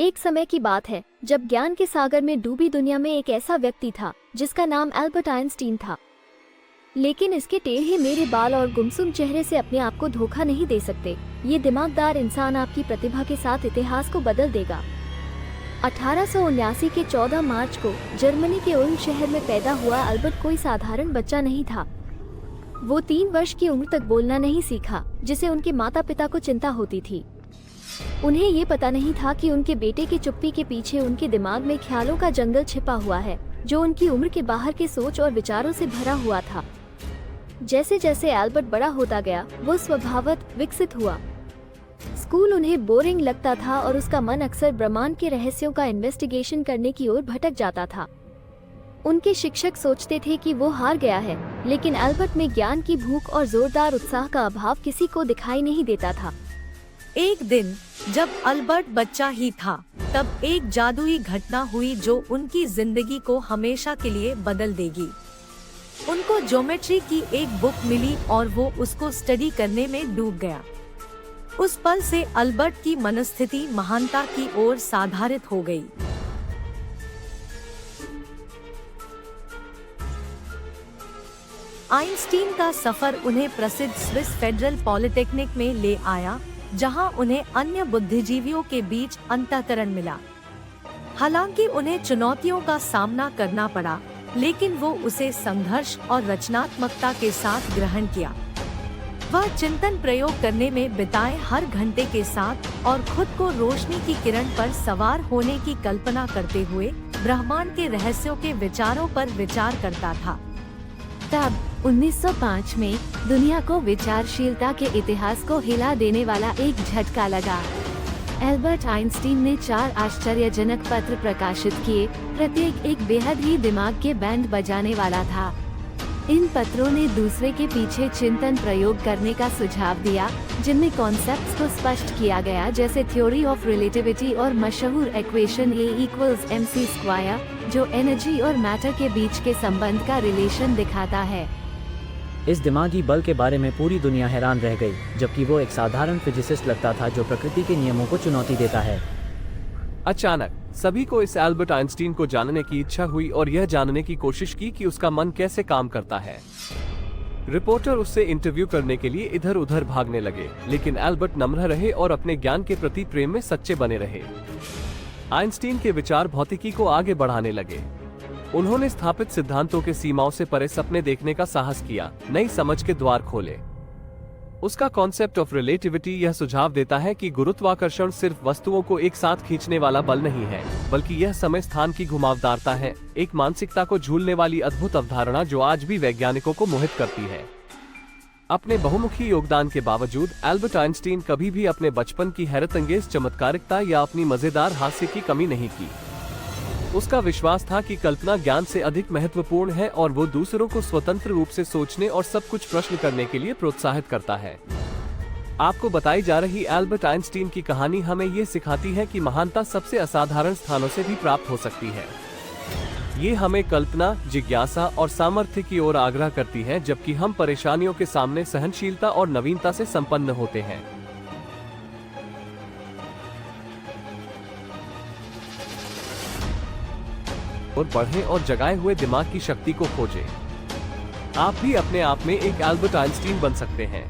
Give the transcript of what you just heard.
एक समय की बात है जब ज्ञान के सागर में डूबी दुनिया में एक ऐसा व्यक्ति था जिसका नाम एल्बर्ट आइंस्टीन था। लेकिन इसके टेढ़े मेढ़े बाल और गुमसुम चेहरे से अपने आप को धोखा नहीं दे सकते। ये दिमागदार इंसान आपकी प्रतिभा के साथ इतिहास को बदल देगा। 1879 के 14 मार्च को जर्मनी के उल्म शहर में पैदा हुआ एल्बर्ट कोई साधारण बच्चा नहीं था। वो 3 वर्ष की उम्र तक बोलना नहीं सीखा, जिसे उनके माता पिता को चिंता होती थी। उन्हें ये पता नहीं था कि उनके बेटे की चुप्पी के पीछे उनके दिमाग में ख्यालों का जंगल छिपा हुआ है, जो उनकी उम्र के बाहर के सोच और विचारों से भरा हुआ था। जैसे जैसे एल्बर्ट बड़ा होता गया, वो स्वभावतः विकसित हुआ। स्कूल उन्हें बोरिंग लगता था और उसका मन अक्सर ब्रह्मांड के रहस्यों का इन्वेस्टिगेशन करने की ओर भटक जाता था। उनके शिक्षक सोचते थे कि वो हार गया है, लेकिन एल्बर्ट में ज्ञान की भूख और जोरदार उत्साह का अभाव किसी को दिखाई नहीं देता था। एक दिन जब अल्बर्ट बच्चा ही था, तब एक जादुई घटना हुई जो उनकी जिंदगी को हमेशा के लिए बदल देगी। उनको ज्योमेट्री की एक बुक मिली और वो उसको स्टडी करने में डूब गया। उस पल से अल्बर्ट की मनस्थिति महानता की ओर साधारित हो गई। आइंस्टीन का सफर उन्हें प्रसिद्ध स्विस फेडरल पॉलिटेक्निक में ले आया, जहां उन्हें अन्य बुद्धिजीवियों के बीच अंतःकरण मिला। हालांकि उन्हें चुनौतियों का सामना करना पड़ा, लेकिन वो उसे संघर्ष और रचनात्मकता के साथ ग्रहण किया। वह चिंतन प्रयोग करने में बिताए हर घंटे के साथ और खुद को रोशनी की किरण पर सवार होने की कल्पना करते हुए ब्रह्मांड के रहस्यों के विचारों पर विचार करता था। तब 1905 में दुनिया को विचारशीलता के इतिहास को हिला देने वाला एक झटका लगा। एल्बर्ट आइंस्टीन ने 4 आश्चर्यजनक पत्र प्रकाशित किए, प्रत्येक एक बेहद ही दिमाग के बैंड बजाने वाला था। इन पत्रों ने दूसरे के पीछे चिंतन प्रयोग करने का सुझाव दिया, जिनमें कॉन्सेप्ट्स को स्पष्ट किया गया, जैसे थ्योरी ऑफ रिलेटिविटी और मशहूर इक्वेशन A=mc², जो एनर्जी और मैटर के बीच के संबंध का रिलेशन दिखाता है। इस दिमागी बल के बारे में पूरी दुनिया हैरान रह गई, जबकि वो एक साधारण फिजिसिस्ट लगता था जो प्रकृति के नियमों को चुनौती देता है। अचानक सभी को इस एल्बर्ट आइंस्टीन को जानने की इच्छा हुई और यह जानने की कोशिश की कि उसका मन कैसे काम करता है। रिपोर्टर उससे इंटरव्यू करने के लिए इधर उधर भागने लगे, लेकिन एल्बर्ट नम्र रहे और अपने ज्ञान के प्रति प्रेम में सच्चे बने रहे। आइंस्टीन के विचार भौतिकी को आगे बढ़ाने लगे। उन्होंने स्थापित सिद्धांतों के सीमाओं से परे सपने देखने का साहस किया, नई समझ के द्वार खोले। उसका कॉन्सेप्ट ऑफ रिलेटिविटी यह सुझाव देता है कि गुरुत्वाकर्षण सिर्फ वस्तुओं को एक साथ खींचने वाला बल नहीं है, बल्कि यह समय स्थान की घुमावदारता है, एक मानसिकता को झूलने वाली अद्भुत अवधारणा जो आज भी वैज्ञानिकों को मोहित करती है। अपने बहुमुखी योगदान के बावजूद एल्बर्ट आइंस्टीन कभी भी अपने बचपन की हैरतअंगेज चमत्कारिकता या अपनी मजेदार हास्य की कमी नहीं की। उसका विश्वास था कि कल्पना ज्ञान से अधिक महत्वपूर्ण है और वो दूसरों को स्वतंत्र रूप से सोचने और सब कुछ प्रश्न करने के लिए प्रोत्साहित करता है। आपको बताई जा रही एल्बर्ट आइंस्टीन की कहानी हमें ये सिखाती है कि महानता सबसे असाधारण स्थानों से भी प्राप्त हो सकती है। ये हमें कल्पना, जिज्ञासा और सामर्थ्य की ओर आग्रह करती है, जबकि हम परेशानियों के सामने सहनशीलता और नवीनता से संपन्न होते हैं। और बढ़े और जगाए हुए दिमाग की शक्ति को खोजें। आप भी अपने आप में एक एल्बर्ट आइंस्टीन बन सकते हैं।